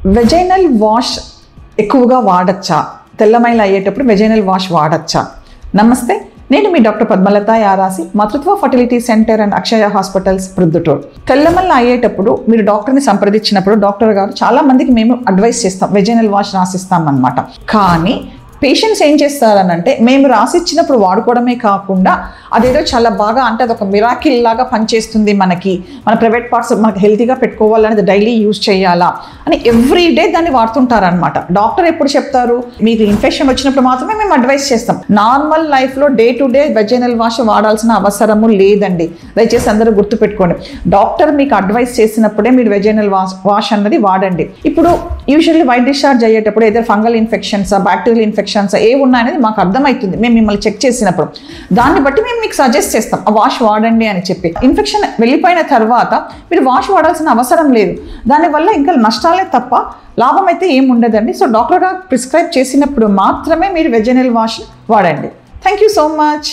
Vaginal wash ఎక్కువగా వాడచ్చా? తెల్లమైలు అయ్యేటప్పుడు వెజైనల్ వాష్ వాడచ్చా? నమస్తే, నేను మీ doctor Padmalatha Yarasi, Matrutva fertility centre and Akshaya hospitals Proddatur. తెల్లమల్ల అయ్యేటప్పుడు మీరు డాక్టర్ని సంప్రదించినప్పుడు డాక్టర్ గారు చాలా మందికి మేము అడ్వైస్ చేస్తాం, వెజైనల్ వాష్ రాసిస్తాం అన్నమాట. కానీ పేషెంట్స్ ఏం చేస్తారనంటే మేము రాసిచ్చినప్పుడు వాడుకోవడమే కాకుండా అదేదో చాలా బాగా అంటే అదొక మిరాకిల్ లాగా పనిచేస్తుంది, మన ప్రైవేట్ పార్ట్స్ మనకి హెల్తీగా పెట్టుకోవాలనేది డైలీ యూజ్ చేయాలా అని ఎవ్రీ డే దాన్ని వాడుతుంటారనమాట. డాక్టర్ ఎప్పుడు చెప్తారు, మీకు ఇన్ఫెక్షన్ వచ్చినప్పుడు మాత్రమే మేము అడ్వైస్ చేస్తాం. నార్మల్ లైఫ్లో day to day vaginal wash వాడాల్సిన అవసరము లేదండి. దయచేసి అందరూ గుర్తుపెట్టుకోండి, డాక్టర్ మీకు అడ్వైస్ చేసినప్పుడే మీరు వెజైనల్ వాష్ అన్నది వాడండి. ఇప్పుడు యూజువల్లీ వైట్ డిశ్చార్జ్ అయ్యేటప్పుడు ఏదో ఫంగల్ ఇన్ఫెక్షన్స్, బ్యాక్టీరియల్ ఇన్ఫెక్షన్స్ ఏ ఉన్నాయనేది మాకు అర్థమవుతుంది. మేము మిమ్మల్ని చెక్ చేసినప్పుడు దాన్ని బట్టి మేము మీకు సజెస్ట్ చేస్తాం ఆ వాష్ వాడండి అని చెప్పి. ఇన్ఫెక్షన్ వెళ్ళిపోయిన తర్వాత మీరు వాష్ వాడాల్సిన అవసరం లేదు. దానివల్ల ఇంకా నష్టాలే తప్ప లాభం అయితే ఏమి ఉండదండి. సో డాక్టర్ గారు ప్రిస్క్రైబ్ చేసినప్పుడు మాత్రమే మీరు వెజైనల్ వాష్ వాడండి. Thank you so much.